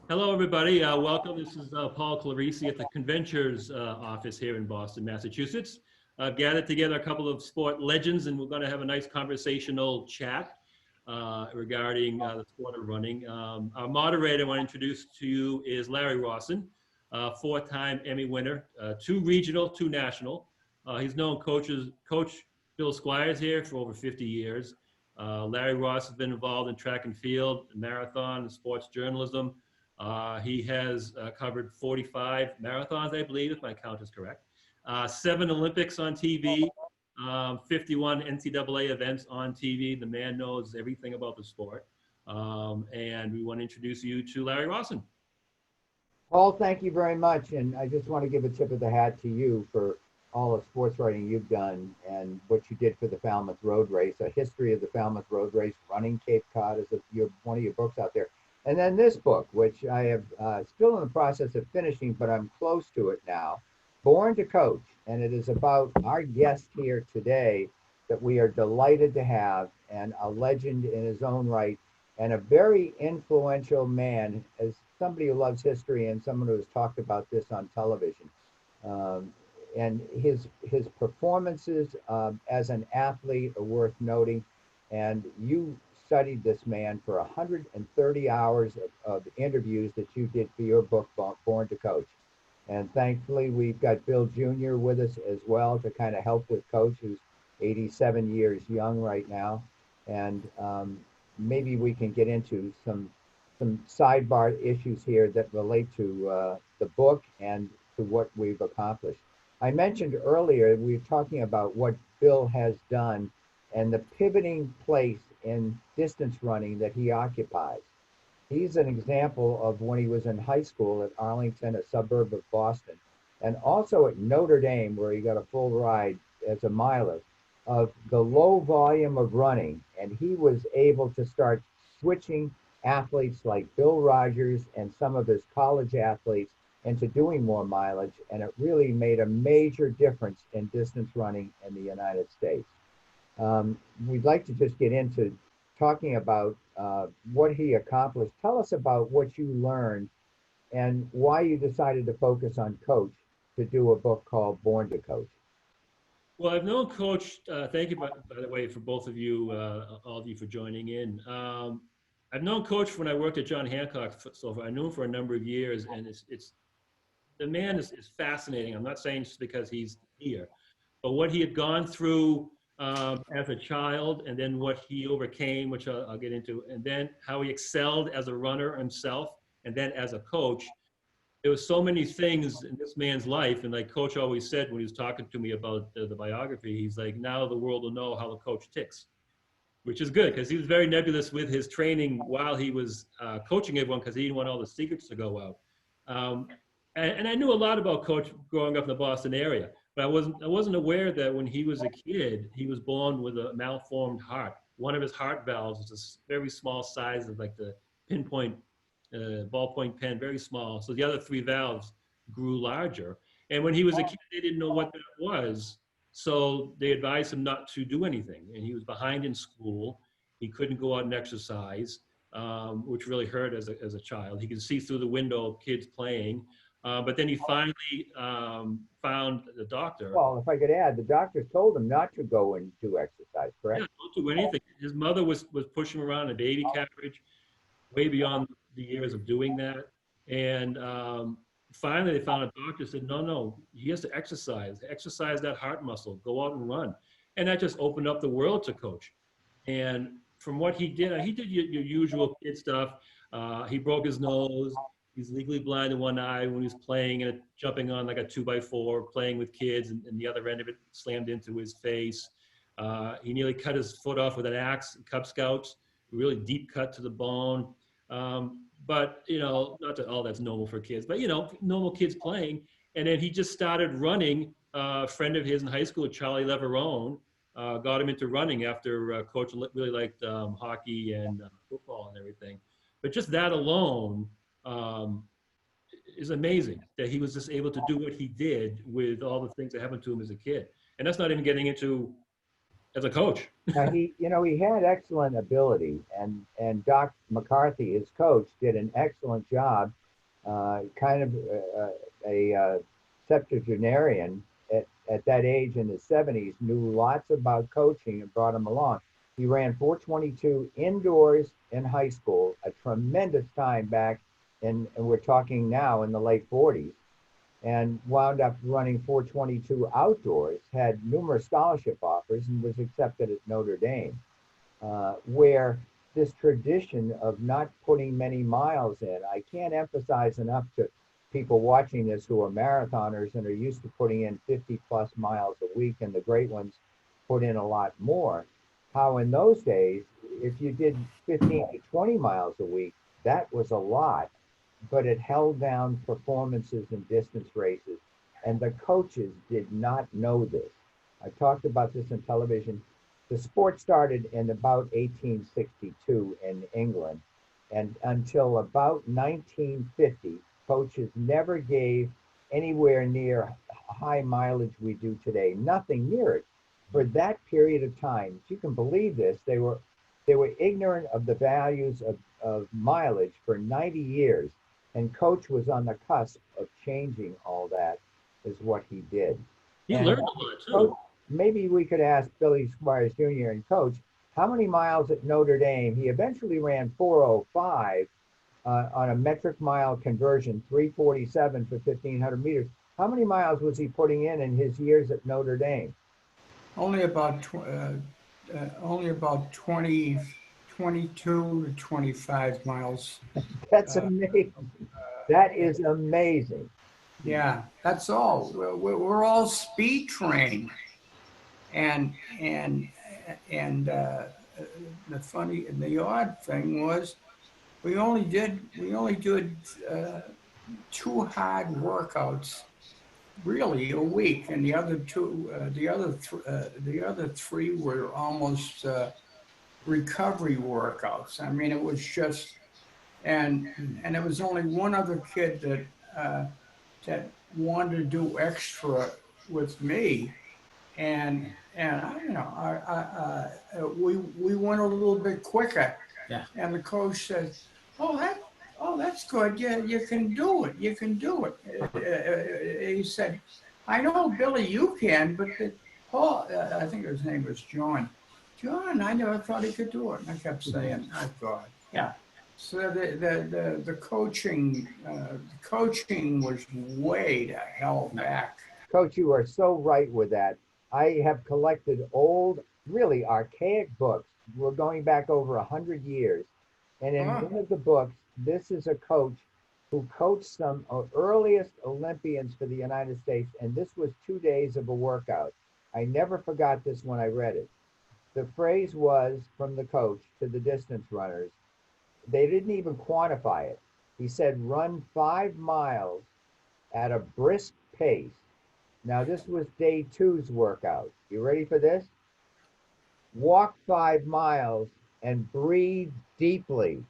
Hello, everybody. Welcome. This is Paul Clerici at the Conventures office here in Boston, Massachusetts. I've gathered together a couple of sport legends, and we're going to have a nice conversational chat regarding the sport of running. Our moderator I want to introduce to you is Larry Rawson, four-time Emmy winner, two regional, two national. He's known Coach Bill Squires here for over 50 years. Larry Ross has been involved in track and field, marathon, and sports journalism. He has covered 45 marathons, I believe, if my count is correct. 7 Olympics on TV, 51 NCAA events on TV. The man knows everything about the sport. And we want to introduce you to Larry Rawson. Paul, thank you very much. And I just want to give a tip of the hat to you for all the sports writing you've done and what you did for the Falmouth Road Race, a history of the Falmouth Road Race, running Cape Cod is one of your books out there. And then this book, which I have still in the process of finishing, but I'm close to it now, Born to Coach. And it is about our guest here today that we are delighted to have, and a legend in his own right, and a very influential man, as somebody who loves history and someone who has talked about this on television. And his performances as an athlete are worth noting. And you studied this man for 130 hours of interviews that you did for your book, Born to Coach. And thankfully, we've got Bill Jr. with us as well to kind of help with Coach, who's 87 years young right now. And maybe we can get into some sidebar issues here that relate to the book and to what we've accomplished. I mentioned earlier, we were talking about what Bill has done and the pivoting place in distance running that he occupies. He's an example of when he was in high school at Arlington, a suburb of Boston, and also at Notre Dame, where he got a full ride as a miler, of the low volume of running. And he was able to start switching athletes like Bill Rogers and some of his college athletes into doing more mileage, and it really made a major difference in distance running in the United States. We'd like to just get into talking about what he accomplished. Tell us about what you learned and why you decided to focus on Coach to do a book called Born to Coach. Well, I've known Coach, thank you, by the way, for both of you, all of you for joining in. I've known Coach when I worked at John Hancock, so I knew him for a number of years, and it's the man is fascinating. I'm not saying just because he's here, but what he had gone through as a child, and then what he overcame, which I'll get into, and then how he excelled as a runner himself, and then as a coach. There was so many things in this man's life, and like Coach always said when he was talking to me about the biography, he's like, now the world will know how the coach ticks, which is good because he was very nebulous with his training while he was coaching everyone because he didn't want all the secrets to go out. And I knew a lot about Coach growing up in the Boston area, but I wasn't aware that when he was a kid, he was born with a malformed heart. One of his heart valves was a very small size of like the pinpoint ballpoint pen, very small. So the other three valves grew larger. And when he was a kid, they didn't know what that was. So they advised him not to do anything. And he was behind in school. He couldn't go out and exercise, which really hurt as a child. He could see through the window of kids playing. But then he finally found the doctor. Well, if I could add, the doctors told him not to go and do exercise, correct? Yeah, don't do anything. His mother was pushing him around in a baby carriage, way beyond the years of doing that. And finally, they found a doctor who said, no, he has to exercise that heart muscle, go out and run. And that just opened up the world to Coach. And from what he did your usual kid stuff. He broke his nose. He's legally blind in one eye when he was playing and jumping on like a 2x4, playing with kids, and the other end of it slammed into his face. He nearly cut his foot off with an axe in Cub Scouts, really deep cut to the bone. But, not that all that's normal for kids, but, normal kids playing. And then he just started running. A friend of his in high school, Charlie Leverone, got him into running after Coach really liked hockey and football and everything. But just that alone is amazing that he was just able to do what he did with all the things that happened to him as a kid. And that's not even getting into as a coach. Now he had excellent ability, and Doc McCarthy, his coach, did an excellent job. Kind of a septuagenarian at that age in his 70s, knew lots about coaching and brought him along. He ran 422 indoors in high school, a tremendous time back and we're talking now in the late 40s, and wound up running 422 outdoors, had numerous scholarship offers, and was accepted at Notre Dame, where this tradition of not putting many miles in, I can't emphasize enough to people watching this who are marathoners and are used to putting in 50 plus miles a week, and the great ones put in a lot more. How in those days, if you did 15 to 20 miles a week, that was a lot, but it held down performances in distance races. And the coaches did not know this. I talked about this in television. The sport started in about 1862 in England, and until about 1950, coaches never gave anywhere near high mileage we do today, nothing near it. For that period of time, if you can believe this, they were ignorant of the values of mileage for 90 years, and Coach was on the cusp of changing all that, is what he did. He And learned a lot too. Coach, maybe we could ask Billy Squires Jr. and Coach, how many miles at Notre Dame? He eventually ran 405 on a metric mile conversion, 347 for 1,500 meters. How many miles was he putting in his years at Notre Dame? Only about 20, 22 to 25 miles. That's amazing. That is amazing. Yeah, that's all. We're all speed trained, and the odd thing was we only did 2 hard workouts really a week, and the other 3 were almost recovery workouts. I mean, it was just, and there was only one other kid that wanted to do extra with me, and we went a little bit quicker. Yeah. And the coach said, "Oh, that's good. Yeah, you can do it. You can do it." He said, "I know, Billy, you can, but Paul, I think his name was John. John, I never thought he could do it." And I kept saying, "Oh God, yeah." So the coaching was way the hell back. Coach, you are so right with that. I have collected old, really archaic books. We're going back over 100 years. And in one of the books, this is a coach who coached some earliest Olympians for the United States. And this was 2 days of a workout. I never forgot this when I read it. The phrase was from the coach to the distance runners. They didn't even quantify it. He said, run 5 miles at a brisk pace. Now, this was day 2's workout. You ready for this? Walk 5 miles and breathe deeply.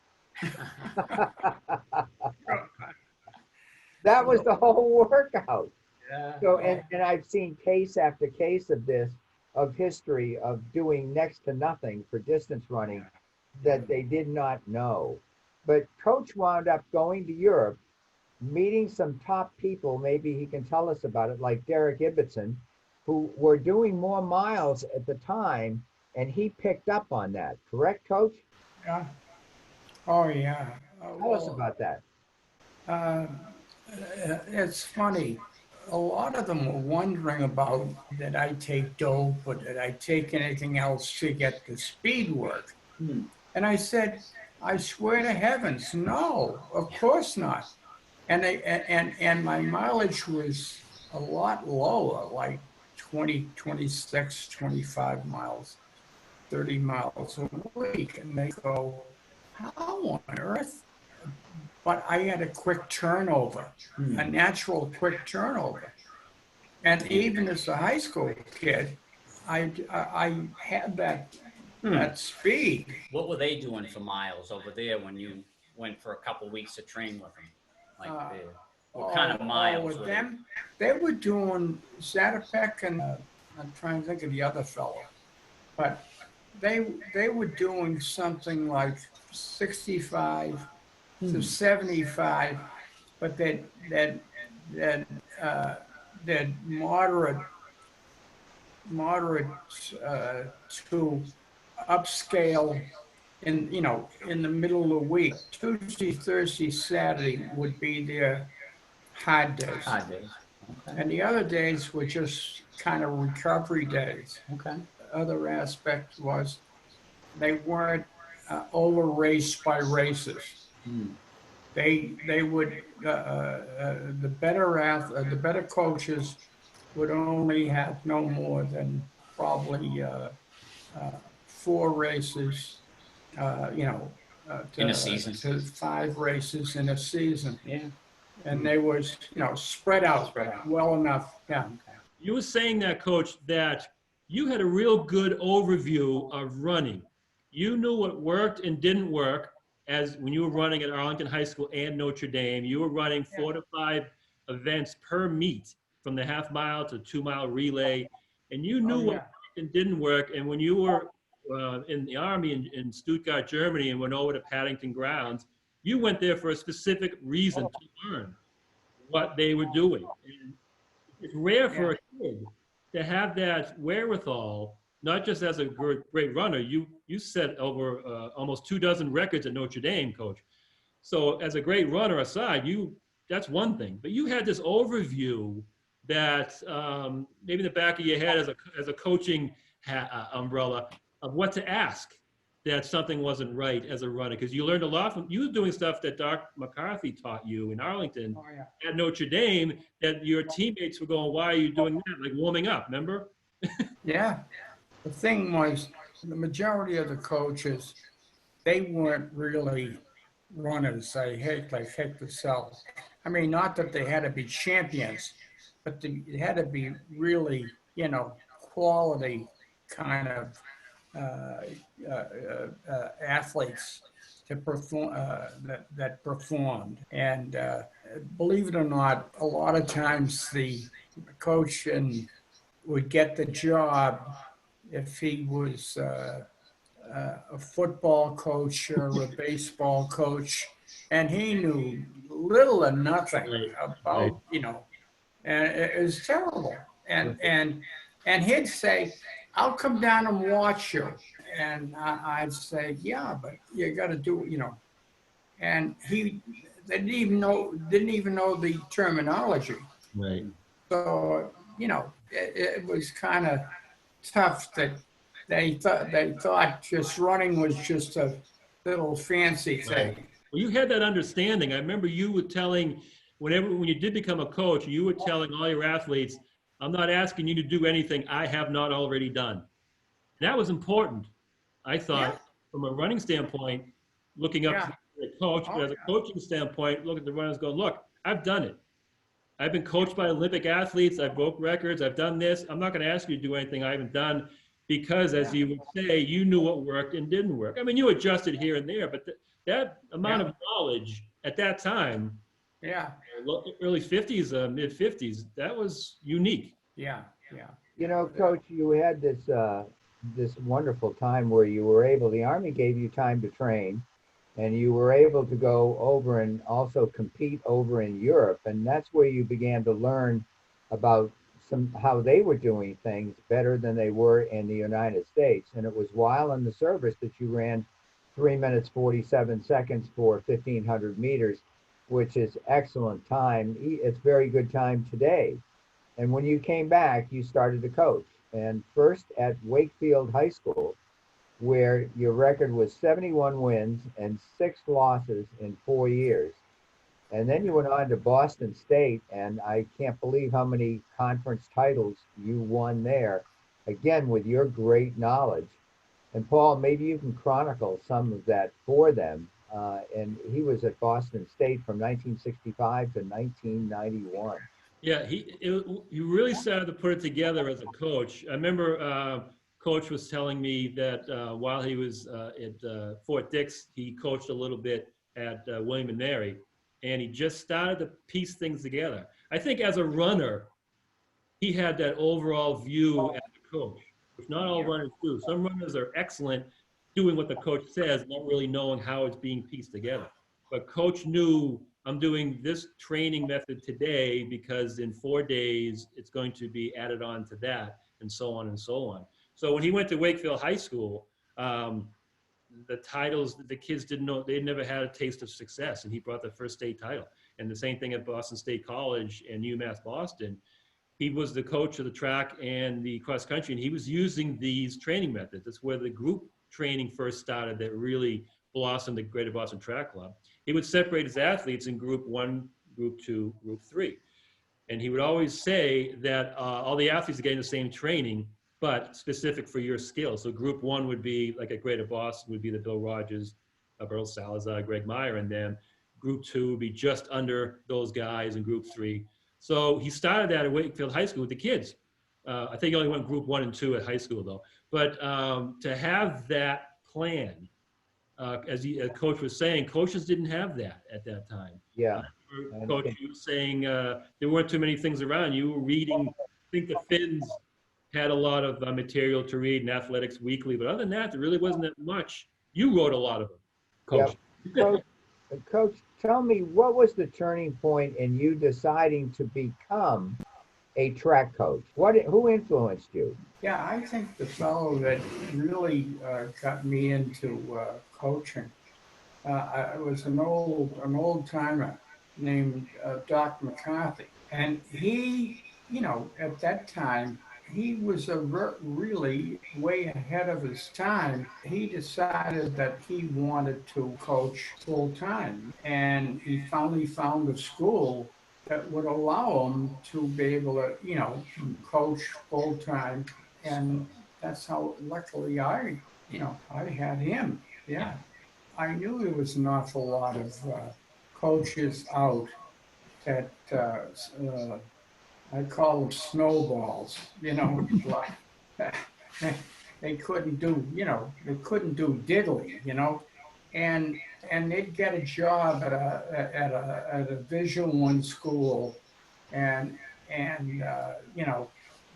That was the whole workout. Yeah. So, and I've seen case after case of this, of history of doing next to nothing for distance running that they did not know. But Coach wound up going to Europe, meeting some top people, maybe he can tell us about it, like Derek Ibbotson, who were doing more miles at the time, and he picked up on that. Correct, Coach? Yeah. Oh yeah. Tell us about that. It's funny. A lot of them were wondering about did I take dope or did I take anything else to get the speed work? And I said, I swear to heavens, no, of course not. And my mileage was a lot lower, like 20, 26, 25 miles, 30 miles a week. And they go, how on earth? But I had a quick turnover, a natural quick turnover. And even as a high school kid, I had that speed. What were they doing for miles over there when you went for a couple weeks to train with them? Like, what kind of miles with were them? They were doing Zatopek and I'm trying to think of the other fellow. but they were doing something like 65 to 75, but uh, that moderate to upscale in the middle of the week. Tuesday, Thursday, Saturday would be their hard days. Hard days. Okay. And the other days were just kind of recovery days. Okay. The other aspect was they weren't over raced by races. They would the better coaches would only have no more than probably 4 races, In a season. to 5 races in a season, Yeah. and they was spread out, Spread out. well enough. Yeah. You were saying that, Coach, that you had a real good overview of running. You knew what worked and didn't work as when you were running at Arlington High School and Notre Dame. You were running 4 to 5 events per meet, from the half mile to 2 mile relay, and you knew what worked and didn't work. And when you were in the Army in Stuttgart, Germany, and went over to Paddington grounds, you went there for a specific reason to learn what they were doing. And it's rare for a kid to have that wherewithal, not just as a great runner. You set over almost 24 records at Notre Dame, Coach. So as a great runner aside, that's one thing. But you had this overview that maybe in the back of your head as a coaching umbrella of what to ask that something wasn't right as a runner, because you learned a lot from you doing stuff that Doc McCarthy taught you in Arlington at Notre Dame, that your teammates were going, why are you doing that? Like warming up, remember? Yeah. The thing was, the majority of the coaches, they weren't really runners. They hate to sell. I mean, not that they had to be champions, but they had to be really, quality kind of athletes to perform that performed. And believe it or not, a lot of times the coach would get the job if he was a football coach or a baseball coach, and he knew little or nothing about, and it was terrible. And he'd say, I'll come down and watch you. And I'd say, yeah, but you got to do, and he didn't even know the terminology. Right. So, it was kind of tough that they thought just running was just a little fancy thing. Right. Well, you had that understanding. I remember you were telling, when you did become a coach, you were telling all your athletes, I'm not asking you to do anything I have not already done. And that was important, I thought, from a running standpoint, looking up to the coach, but as a coaching standpoint, look at the runners going, look, I've done it. I've been coached by Olympic athletes. I've broke records. I've done this. I'm not going to ask you to do anything I haven't done, because, as you would say, you knew what worked and didn't work. I mean, you adjusted here and there, but that amount of knowledge at that time, early 50s, mid 50s, that was unique. Yeah. Coach, you had this wonderful time where you were able, the Army gave you time to train, and you were able to go over and also compete over in Europe. And that's where you began to learn about how they were doing things better than they were in the United States. And it was while in the service that you ran 3 minutes, 47 seconds for 1,500 meters, which is excellent time. It's very good time today. And when you came back, you started to coach. And first at Wakefield High School, where your record was 71 wins and 6 losses in 4 years. And then you went on to Boston State, and I can't believe how many conference titles you won there, again, with your great knowledge. And Paul, maybe you can chronicle some of that for them. And he was at Boston State from 1965 to 1991. Yeah, he really started to put it together as a coach. I remember Coach was telling me that while he was at Fort Dix, he coached a little bit at William and Mary, and he just started to piece things together. I think as a runner, he had that overall view as a coach. which not all runners do. Some runners are excellent doing what the coach says, not really knowing how it's being pieced together. But coach knew, I'm doing this training method today because in 4 days it's going to be added on to that, and so on and so on. So when he went to Wakefield High School, the titles the kids didn't know, they'd never had a taste of success, and he brought the first state title. And the same thing at Boston State College and UMass Boston. He was the coach of the track and the cross country, and he was using these training methods. That's where the group training first started that really blossomed the Greater Boston Track Club. He would separate his athletes in group 1, group 2, group 3. And he would always say that all the athletes are getting the same training, but specific for your skill. So group 1 would be, like at Greater Boston, would be the Bill Rogers, Earl Salazar, Greg Meyer, and then group 2 would be just under those guys, and group 3. So he started that at Wakefield High School with the kids. I think he only went group 1 and 2 at high school though. But to have that plan, as coach was saying, coaches didn't have that at that time. Yeah. Coach, you were saying there weren't too many things around. You were reading, I think the Finns had a lot of material to read in Athletics Weekly, but other than that, there really wasn't that much. You wrote a lot of them, Coach. Yep. Coach, tell me, what was the turning point in you deciding to become a track coach? Who influenced you? Yeah, I think the fellow that really got me into coaching, I was an old timer named Doc McCarthy, and he, at that time, he was really way ahead of his time. He decided that he wanted to coach full time, and he finally found a school that would allow him to be able to, coach full time. And that's how, luckily, I had him. Yeah. I knew there was an awful lot of coaches out that I call them snowballs, they couldn't do, they couldn't do diddly, and they'd get a job at a Division I school, and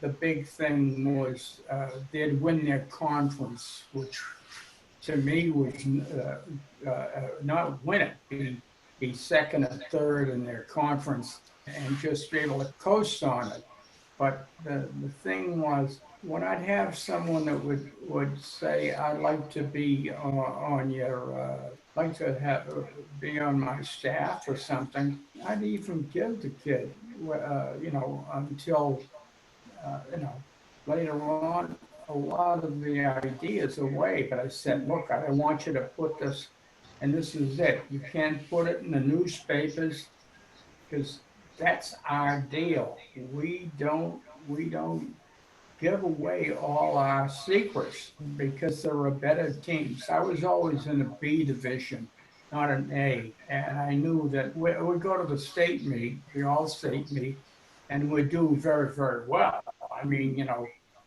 the big thing was they'd win their conference, which to me was not win it, be second or third in their conference, and just be able to coast on it. But the thing was, when I'd have someone that would say, I'd like to be on your, like to be on my staff or something, I'd even give the kid, until, later on, a lot of the ideas away. But I said, look, I want you to put this, and this is it. You can't put it in the newspapers, because that's our deal. We don't give away all our secrets, because there are better teams. I was always in the B division, not an A, and I knew that we'd go to the state meet, the all-state meet, and we'd do very, very well. I mean,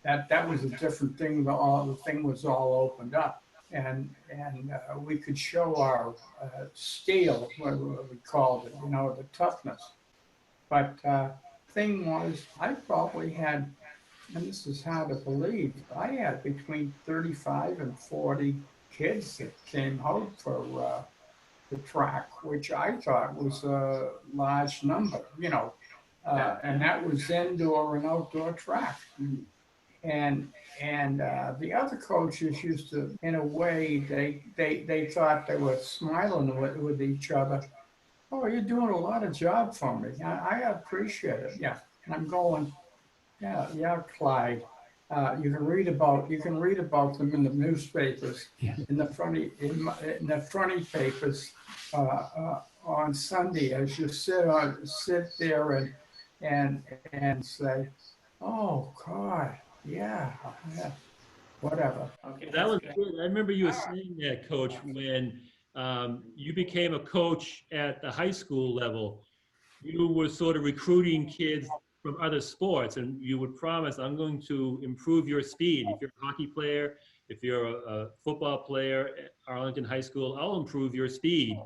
that was a different thing. The thing was all opened up, and we could show our steel, what we called it, the toughness. But thing was, I probably had, and this is hard to believe, I had between 35 and 40 kids that came out for the track, which I thought was a large number, and that was indoor and outdoor track. And the other coaches used to, in a way, they thought they were smiling with each other. Oh, you're doing a lot of job for me. I appreciate it. Yeah. And I'm going, yeah, Clyde. You can read about them in the newspapers, in the fronty papers on Sunday, as you sit there and say, oh God, yeah, whatever. Okay, that was good. I remember you were saying that, Coach, when you became a coach at the high school level. You were sort of recruiting kids from other sports, and you would promise, I'm going to improve your speed. If you're a hockey player, if you're a football player at Arlington High School, I'll improve your speed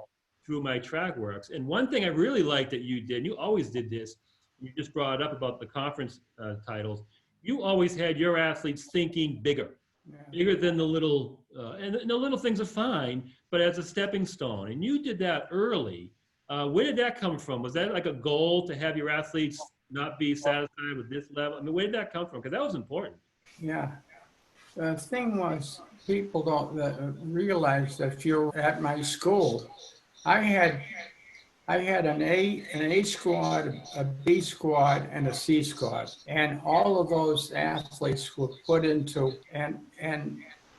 through my track works. And one thing I really liked that you did, and you always did this, you just brought it up about the conference titles, you always had your athletes thinking bigger. Yeah. Bigger than the little, and the little things are fine, but as a stepping stone. And you did that early. Where did that come from? Was that like a goal to have your athletes not be satisfied with this level? I mean, where did that come from? Because that was important. Yeah. The thing was, people don't realize that if you're at my school, I had an A squad, a B squad, and a C squad, and all of those athletes were put into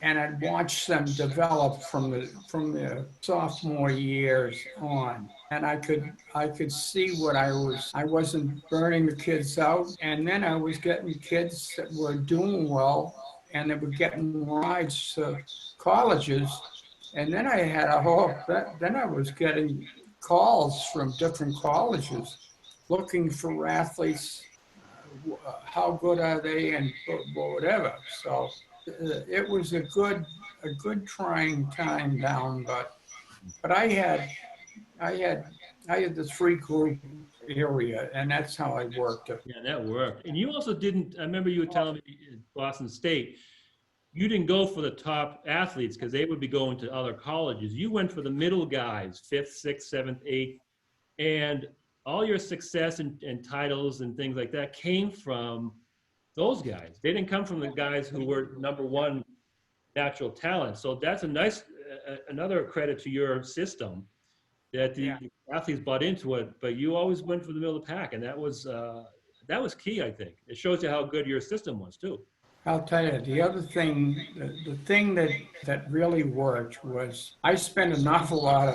and I'd watched them develop from the sophomore years on, and I could see what I wasn't burning the kids out, and then I was getting kids that were doing well, and they were getting rides to colleges, and then I had then I was getting calls from different colleges looking for athletes, how good are they and whatever. So it was a good trying time down, but I had the 3 group area, and that's how I worked it. Yeah, that worked. And you also didn't, I remember you were telling me in Boston State, you didn't go for the top athletes because they would be going to other colleges. You went for the middle guys, 5th, 6th, 7th, 8th, and all your success and titles and things like that came from those guys. They didn't come from the guys who were #1 natural talent. So that's a nice, another credit to your system that the athletes bought into it, but you always went for the middle of the pack. And that was key, I think. It shows you how good your system was too. I'll tell you, the other thing, the thing that really worked was I spent an awful lot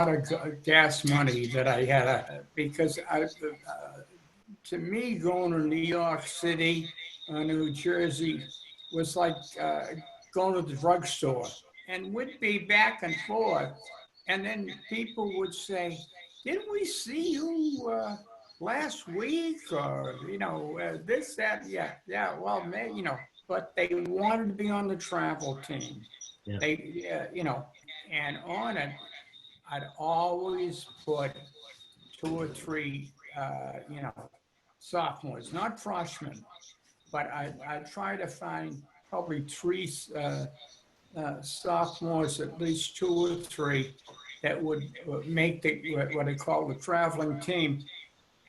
of gas money that I had because to me, going to New York City, New Jersey was like going to the drugstore, and we'd be back and forth, and then people would say, "Didn't we see you last week?" Or this, that, yeah. Well, maybe, but they wanted to be on the travel team. Yeah. They, and on it, I'd always put 2 or 3, sophomores, not freshmen, but I try to find probably 3 sophomores, at least 2 or 3, that would make what I call the traveling team.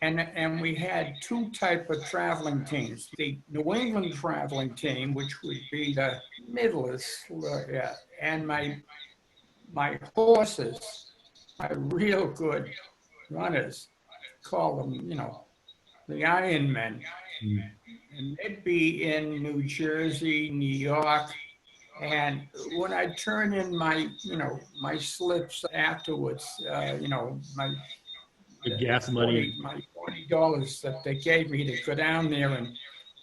And we had 2 type of traveling teams. The New England traveling team, which would be the middlest, and my horses, my real good runners, call them, the Iron Men. And they'd be in New Jersey, New York. And when I turn in my slips afterwards, The gas money. my $40 that they gave me to go down there and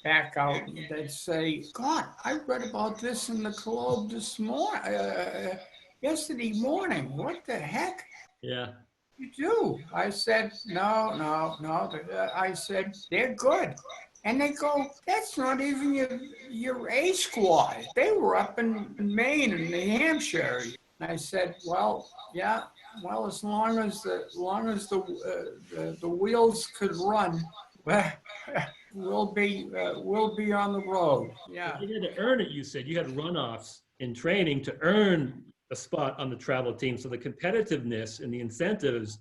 back out, they'd say, "God, I read about this in the Globe this morning, yesterday morning. What the heck?" Yeah. "You do?" I said, no. I said, "They're good." And they go, "That's not even your A squad. They were up in Maine and New Hampshire." And I said, "Well, yeah. Well, as long as the wheels could run, we'll be on the road." Yeah. You had to earn it, you said. You had runoffs in training to earn a spot on the travel team. So the competitiveness and the incentives,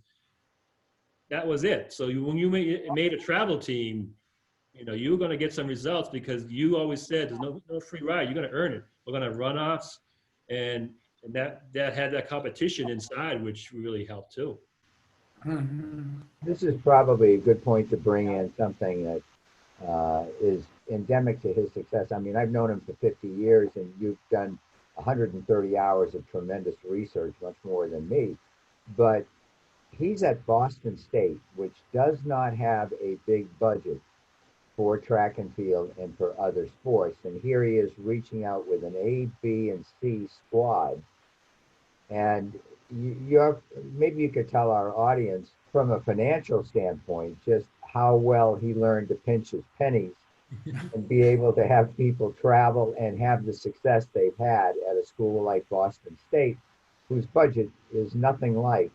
that was it. So when you made a travel team, you were going to get some results because you always said there's no free ride. You're going to earn it. We're going to have runoffs, and that had that competition inside, which really helped too. Mm-hmm. This is probably a good point to bring in something that is endemic to his success. I mean, I've known him for 50 years, and you've done 130 hours of tremendous research, much more than me. But he's at Boston State, which does not have a big budget for track and field and for other sports. And here he is reaching out with an A, B, and C squad. And maybe you could tell our audience from a financial standpoint just how well he learned to pinch his pennies and be able to have people travel and have the success they've had at a school like Boston State, whose budget is nothing like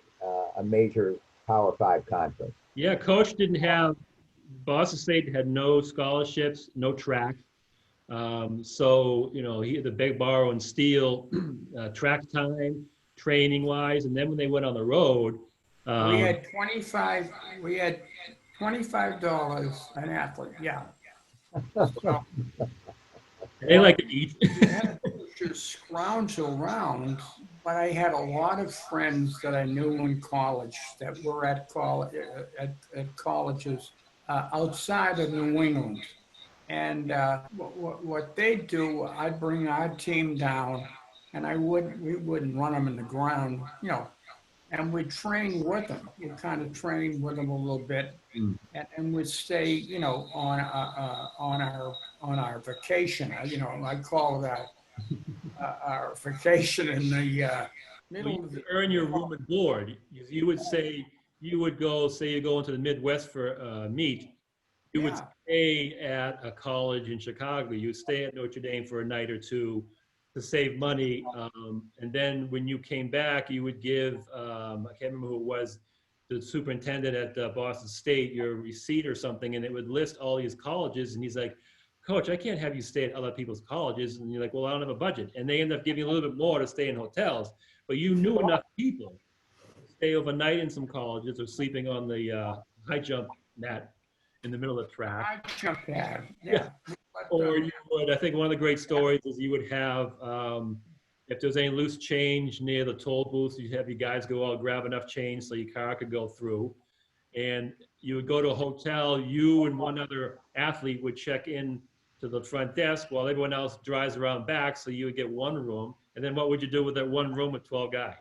a major Power 5 conference. Yeah, Coach didn't have Boston State had no scholarships, no track. So, you know, he had the big borrow and steal track time, training wise. And then when they went on the road, We had $25 an athlete, yeah. So they like to eat. you had to just scrounge around, but I had a lot of friends that I knew in college that were at colleges outside of New England. And what they do, I'd bring our team down, and we wouldn't run them in the ground, you know, and we'd train with them. We kind of train with them a little bit, and we'd stay, you know, on our vacation. You know, I call that our vacation in the middle of the. Earn your room and board. You would say you would go, say you go into the Midwest for meet. You would stay at a college in Chicago. You would stay at Notre Dame for a night or two to save money. And then when you came back, you would give, I can't remember who it was, the superintendent at Boston State, your receipt or something, and it would list all these colleges. And he's like, Coach, I can't have you stay at other people's colleges. And you're like, well, I don't have a budget. And they end up giving you a little bit more to stay in hotels. But you knew enough people to stay overnight in some colleges or sleeping on the high jump mat in the middle of the track. I jumped pad, yeah. Or you would, I think one of the great stories is you would have, if there's any loose change near the toll booths, you'd have you guys go out, grab enough change so your car could go through. And you would go to a hotel, you and one other athlete would check in to the front desk while everyone else drives around back, so you would get one room. And then what would you do with that one room with 12 guys?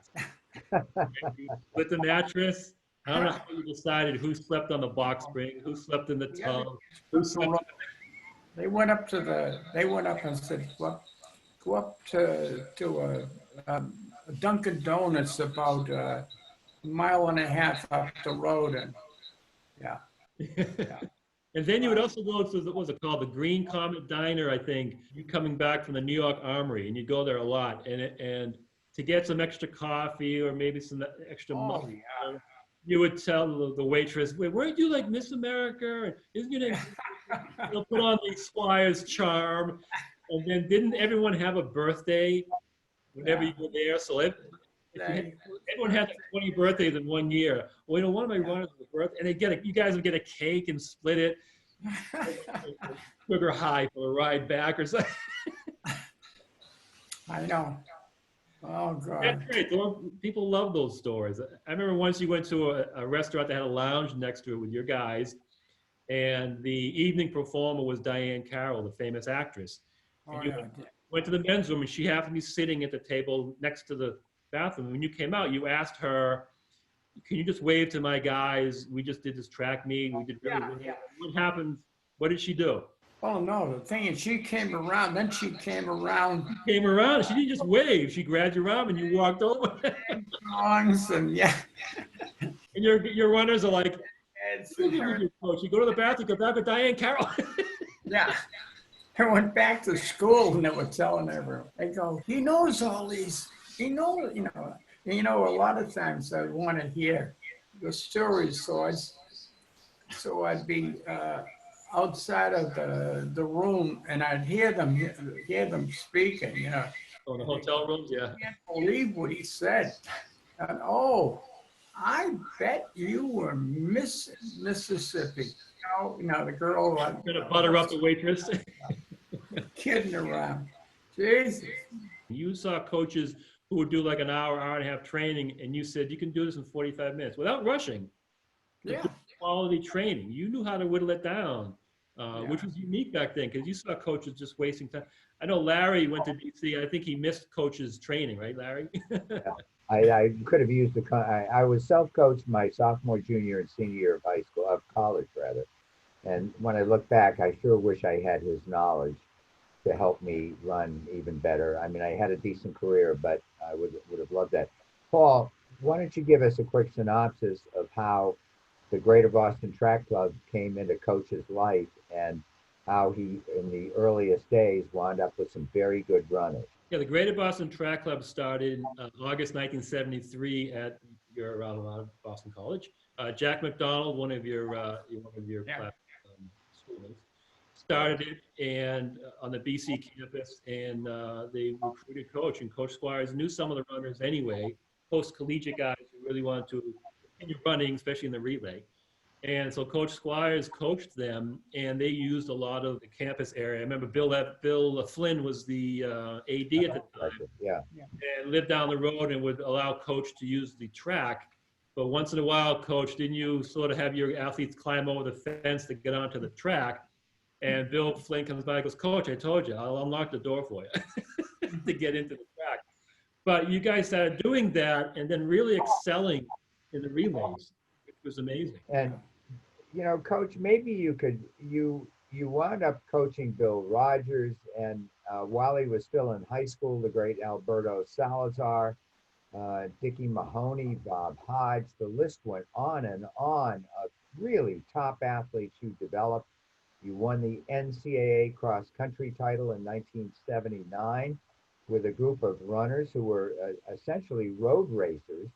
Split the mattress. I don't know how you decided who slept on the box spring, who slept in the tub, who slept. They went up and said, well, go up to a Dunkin' Donuts about a mile and a half up the road, and yeah. And then you would also go to, what was it called, the Green Comet Diner, I think. You coming back from the New York Armory, and you go there a lot, and to get some extra coffee or maybe some extra money. Yeah. You would tell the waitress, wait, weren't you like Miss America? And isn't your name? They'll put on the Squires charm. And then didn't everyone have a birthday whenever you were there? So everyone had like 20 birthdays in 1 year. Well, you know, one of my runners was a birthday, and you guys would get a cake and split it. Sugar high for a ride back or something. I know. Oh, God. That's great. People love those stories. I remember once you went to a restaurant that had a lounge next to it with your guys, and the evening performer was Diane Carroll, the famous actress. And you went to the men's room, and she happened to be sitting at the table next to the bathroom. When you came out, you asked her, can you just wave to my guys? We just did this track meet. We did really well. What happened? What did she do? Oh, no, the thing is, she came around. She didn't just wave. She grabbed your arm and you walked over. Songs and yeah. And your runners are like, Coach, you go to the bathroom, go back with Diane Carroll. Yeah. I went back to school and they were telling everyone. They go, he knows all these. He knows, you know, a lot of times I want to hear the stories. So I'd be outside of the room, and I'd hear them speaking, you know. Oh, the hotel rooms, yeah. I can't believe what he said. And I bet you were Mississippi. You know, the girl. Gonna butter up the waitress. Kidding around. Jesus. You saw coaches who would do like an hour and a half training, and you said you can do this in 45 minutes without rushing. Yeah. Quality training. You knew how to whittle it down, which was unique back then because you saw coaches just wasting time. I know Larry went to DC. I think he missed coaches training, right, Larry? Yeah. I could have used I was self-coached my sophomore, junior, and senior year of college rather. And when I look back, I sure wish I had his knowledge to help me run even better. I mean, I had a decent career, but I would have loved that. Paul, why don't you give us a quick synopsis of how the Greater Boston Track Club came into Coach's life and how he, in the earliest days, wound up with some very good runners. Yeah, the Greater Boston Track Club started August 1973 at your Boston College. Jack McDonald, one of your started it and on the BC campus, and they recruited Coach, and Coach Squires knew some of the runners anyway, post-collegiate guys who really wanted to continue running, especially in the relay. And so Coach Squires coached them, and they used a lot of the campus area. I remember Bill Flynn was the AD at the time, Yeah. and lived down the road and would allow Coach to use the track. But once in a while, Coach, didn't you sort of have your athletes climb over the fence to get onto the track? And Bill Flynn comes by and goes, Coach, I told you, I'll unlock the door for you to get into the track. But you guys started doing that and then really excelling in the relays, which was amazing. And, you know, Coach, maybe you could, you wound up coaching Bill Rogers, and while he was still in high school, the great Alberto Salazar, Dickie Mahoney, Bob Hodge, the list went on and on of really top athletes you developed. You won the NCAA cross country title in 1979 with a group of runners who were essentially road racers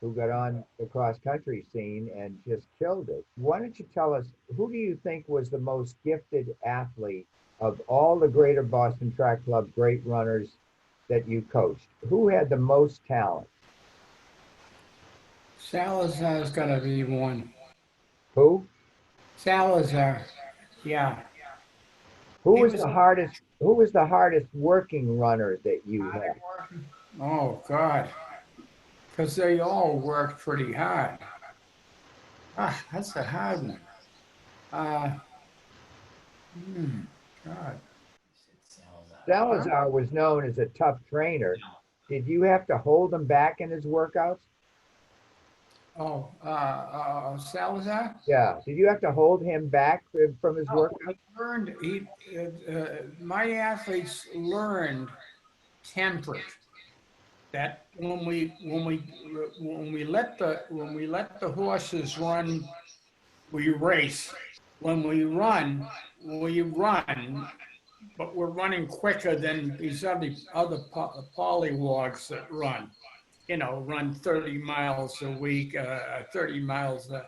who got on the cross country scene and just killed it. Why don't you tell us, who do you think was the most gifted athlete of all the Greater Boston Track Club great runners that you coached? Who had the most talent? Salazar's got to be one. Who? Salazar, yeah. Who He was was- the hardest? Who was the hardest working runner that you had? Oh, God. Because they all worked pretty hard. Ah, that's a hard one. God. Salazar was known as a tough trainer. Did you have to hold him back in his workouts? Oh, Salazar? Yeah. Did you have to hold him back from his workouts? My athletes learned temperate. That when we let the horses run, we race. When we run, but we're running quicker than these other pollywogs that run. You know, run 30 miles a week, 30 miles a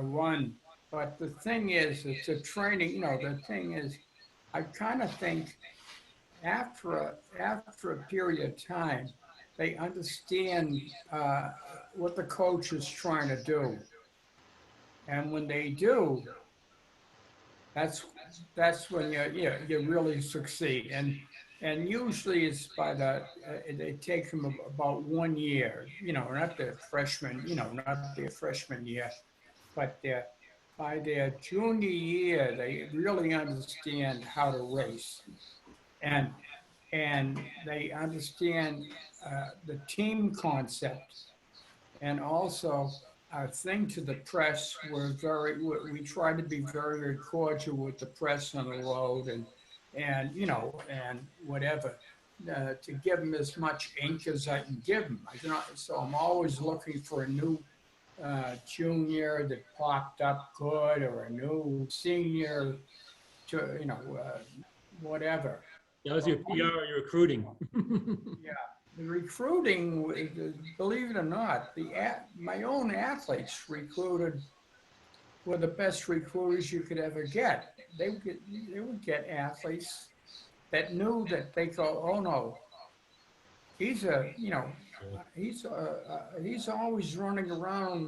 run. But the thing is, it's a training. You know, the thing is, I kind of think after a period of time, they understand what the coach is trying to do, and when they do, that's when you really succeed. And usually it's by they take them about 1 year, you know, not their freshman year, but by their junior year, they really understand how to race, and they understand the team concept, and also our thing to the press. We try to be very, very cordial with the press on the road, and you know, and whatever, to give them as much ink as I can give them. So I'm always looking for a new junior that popped up good, or a new senior, to, you know, whatever. That was your PR, your recruiting. Yeah, the recruiting, believe it or not, my own athletes recruited were the best recruiters you could ever get. They would get athletes that knew that they go, oh no, he's always running around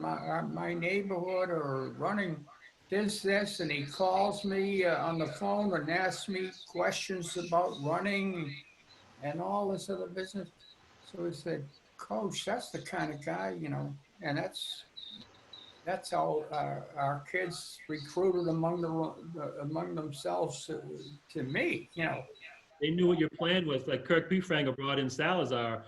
my neighborhood, or running this, and he calls me on the phone and asks me questions about running and all this other business. So he said, Coach, that's the kind of guy, you know, and that's how our kids recruited among themselves to me, you know. They knew what your plan was. Like Kirk Bufranger brought in Salazar,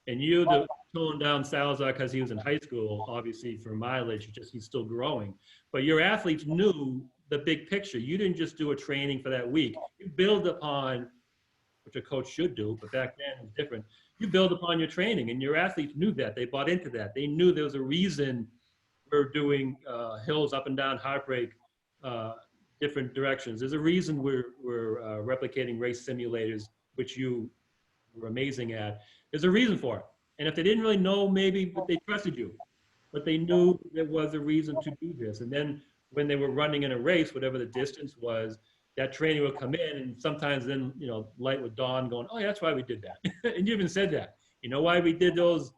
and you to tone down Salazar because he was in high school, obviously for mileage, just he's still growing. But your athletes knew the big picture. You didn't just do a training for that week. You build upon, which a coach should do, but back then it was different. You build upon your training, and your athletes knew that. They bought into that. They knew there was a reason we're doing hills up and down Heartbreak, different directions. There's a reason we're replicating race simulators, which you were amazing at. There's a reason for it. And if they didn't really know, maybe, but they trusted you. But they knew there was a reason to do this. And then when they were running in a race, whatever the distance was, that training would come in, and sometimes then, you know, light would dawn going, oh, yeah, that's why we did that. And you even said that. You know why we did those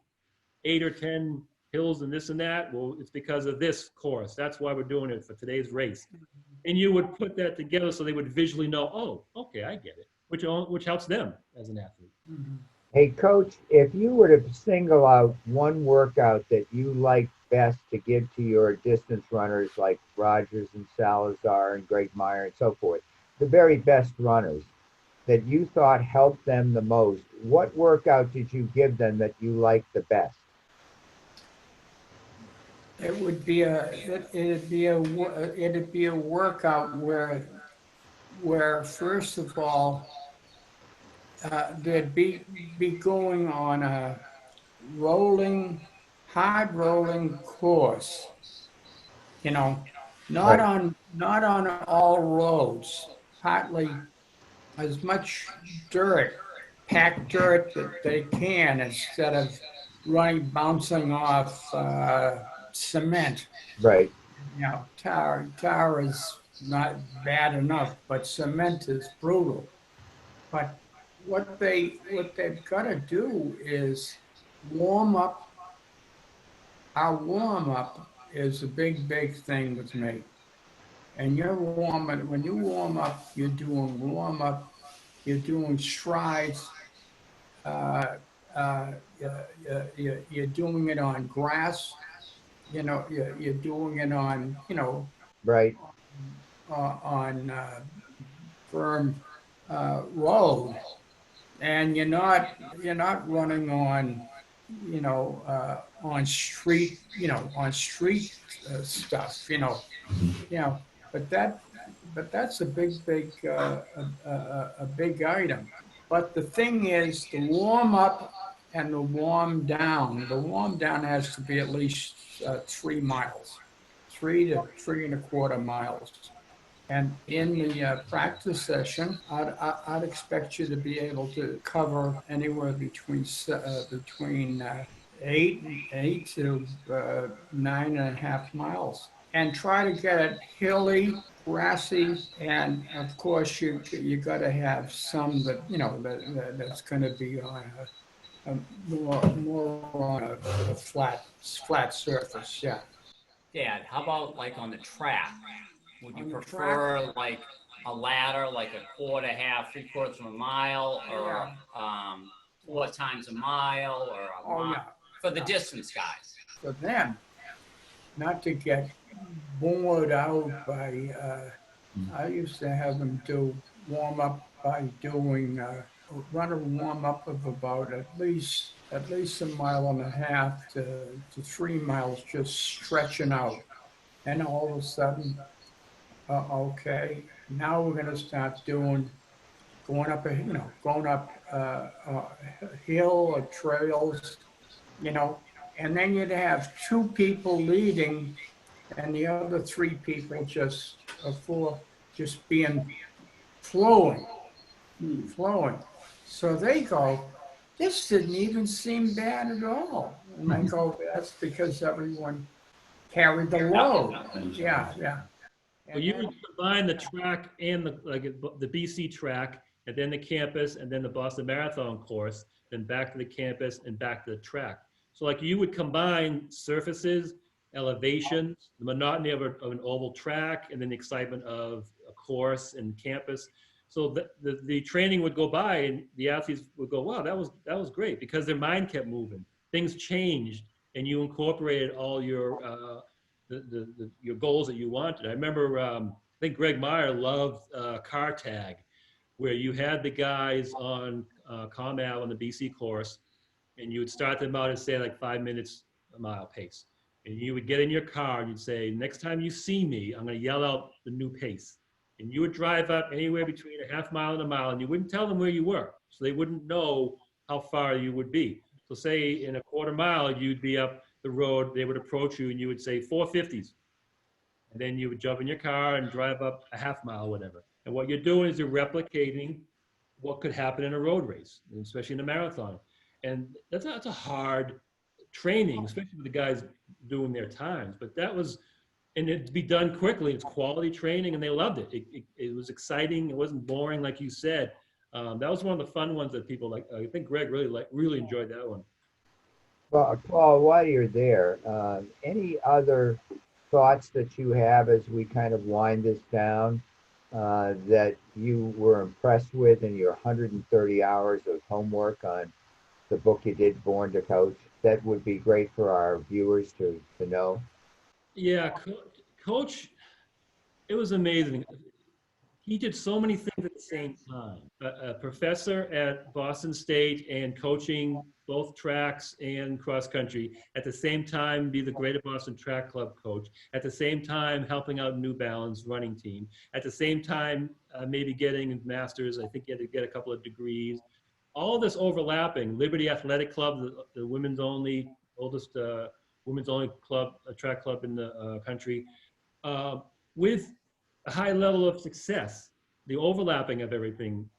8 or 10 hills and this and that? Well, it's because of this course. That's why we're doing it for today's race. And you would put that together so they would visually know, oh, okay, I get it, which helps them as an athlete. Hey, Coach, if you were to single out one workout that you like best to give to your distance runners like Rogers and Salazar and Greg Meyer and so forth, the very best runners that you thought helped them the most, what workout did you give them that you liked the best? It would be it'd be a workout where first of all, they'd be going on a hard rolling course, you know, not Right. not on all roads, partly as much dirt, packed dirt that they can instead of bouncing off cement. Right. You know, tar is not bad enough, but cement is brutal. But what they've got to do is warm up. Our warm up is a big thing with me. And when you warm up, you're doing strides. Uh, you're doing it on grass. You know, you're doing it on, you know, Right. on firm road, and you're not running on, you know, on street stuff, you know, but that's a big item. But the thing is, the warm up and the warm down. The warm down has to be at least 3 miles, 3 to 3.25 miles. And in the practice session, I'd expect you to be able to cover anywhere between 8 to 9.5 miles, and try to get it hilly, grassy, and of course you got to have some that's going to be on a more on a flat surface. Yeah. Dad, how about like on the track? Would you On the prefer like a ladder, like a quarter, half, 3/4 of a mile, or 4 times a mile, or a Oh mile? yeah. For the distance guys. For them, not to get bored out by, I used to have them do warm up by doing, run a warm up of about at least 1.5 to 3 miles, just stretching out. And all of a sudden, okay, now we're going to start going up hill or trails, you know, and then you'd have 2 people leading and the other 3 people just being flowing. So they go, this didn't even seem bad at all. And I go, that's because everyone carried the load. Yeah. Well, And you then, would combine the track and the BC track, and then the campus, and then the Boston Marathon course, then back to the campus and back to the track. So like you would combine surfaces, elevations, the monotony of an oval track, and then the excitement of a course and campus. So the training would go by, and the athletes would go, wow, that was great, because their mind kept moving. Things changed, and you incorporated all your your goals that you wanted. I remember, I think Greg Meyer loved car tag, where you had the guys on ComAv on the BC course, and you would start them out and say like 5 minutes a mile pace. And you would get in your car and you'd say, next time you see me, I'm going to yell out the new pace. And you would drive up anywhere between a half mile and a mile, and you wouldn't tell them where you were. So they wouldn't know how far you would be. So say in a quarter mile, you'd be up the road, they would approach you and you would say 450s. And then you would jump in your car and drive up a half mile, whatever. And what you're doing is you're replicating what could happen in a road race, especially in a marathon. And that's a hard training, especially with the guys doing their times. But that was and it to be done quickly. It's quality training, and they loved it. It was exciting. It wasn't boring, like you said. That was one of the fun ones that people like. I think Greg really enjoyed that one. Well, Paul, while you're there, any other thoughts that you have as we kind of wind this down that you were impressed with in your 130 hours of homework on the book you did, Born to Coach? That would be great for our viewers to know. Yeah, Coach, it was amazing. He did so many things at the same time. A professor at Boston State and coaching both tracks and cross country. At the same time, be the Greater Boston Track Club coach. At the same time, helping out New Balance running team. At the same time, maybe getting a master's. I think he had to get a couple of degrees. All this overlapping. Liberty Athletic Club, the women's only, oldest women's only club, track club in the country, with a high level of success, the overlapping of everything.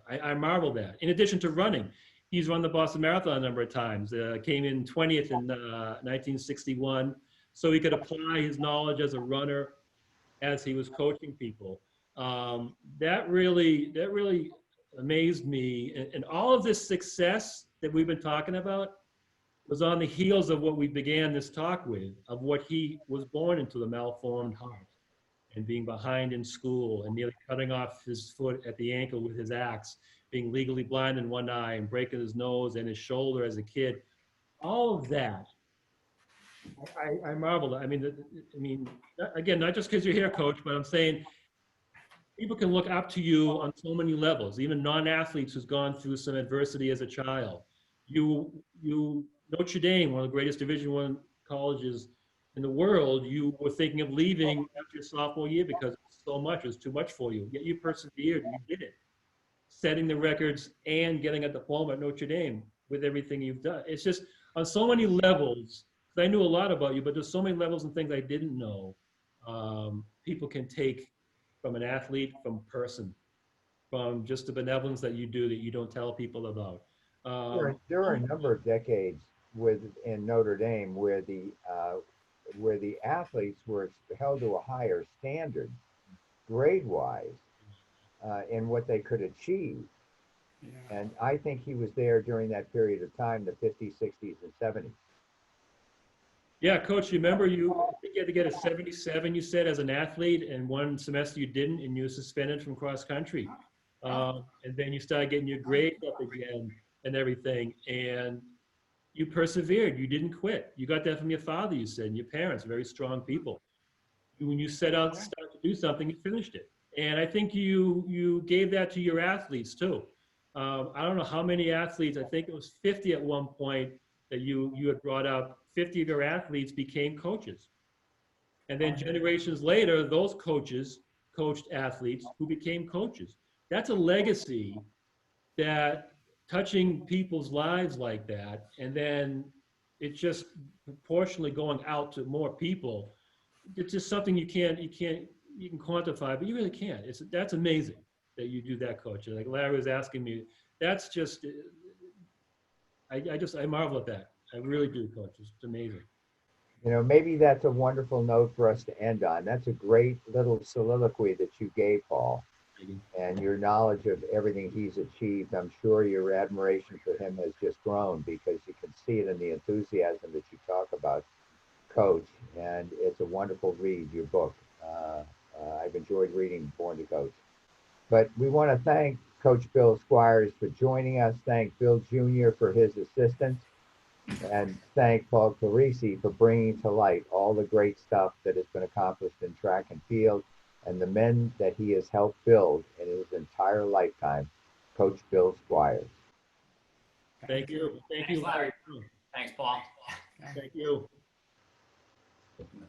I marvel at. In addition to running, he's run the Boston Marathon a number of times. Came in 20th in 1961, so he could apply his knowledge as a runner as he was coaching people. That really amazed me. And all of this success that we've been talking about was on the heels of what we began this talk with, of what he was born into, the malformed heart, and being behind in school and nearly cutting off his foot at the ankle with his axe, being legally blind in one eye and breaking his nose and his shoulder as a kid. All of that, I marveled. I mean, again, not just because you're here, Coach, but I'm saying people can look up to you on so many levels, even non-athletes who's gone through some adversity as a child. You Notre Dame, one of the greatest Division I colleges in the world, you were thinking of leaving after your sophomore year because it was too much for you. Yet you persevered, you did it, setting the records and getting a diploma at Notre Dame with everything you've done. It's just on so many levels. I knew a lot about you, but there's so many levels and things I didn't know. People can take from an athlete, from person, from just the benevolence that you do that you don't tell people about. There are a number of decades in Notre Dame where the athletes were held to a higher standard, grade-wise, in what they could achieve. Yeah. And I think he was there during that period of time, the 50s, 60s, and 70s. Yeah, Coach, remember I think you had to get a 77, you said, as an athlete, and one semester you didn't, and you were suspended from cross country. And then you started getting your grades up again and everything, and you persevered. You didn't quit. You got that from your father, you said, and your parents, very strong people. When you set out to start to do something, you finished it. And I think you gave that to your athletes too. I don't know how many athletes, I think it was 50 at one point that you had brought up. 50 of your athletes became coaches. And then generations later, those coaches coached athletes who became coaches. That's a legacy that touching people's lives like that, and then it's just proportionally going out to more people. It's just something you can quantify, but you really can't. That's amazing that you do that, Coach. Like Larry was asking me, that's just, I marvel at that. I really do, Coach. It's amazing. Maybe that's a wonderful note for us to end on. That's a great little soliloquy that you gave, Paul, and your knowledge of everything he's achieved. I'm sure your admiration for him has just grown because you can see it in the enthusiasm that you talk about, Coach, and it's a wonderful read, your book. I've enjoyed reading Born to Coach. But we want to thank Coach Bill Squires for joining us, thank Bill Jr. for his assistance, and thank Paul Clerici for bringing to light all the great stuff that has been accomplished in track and field and the men that he has helped build in his entire lifetime, Coach Bill Squires. Thank you. Thank you, Thanks, Larry. Larry. Thanks, Paul. Thank you.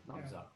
Thumbs up.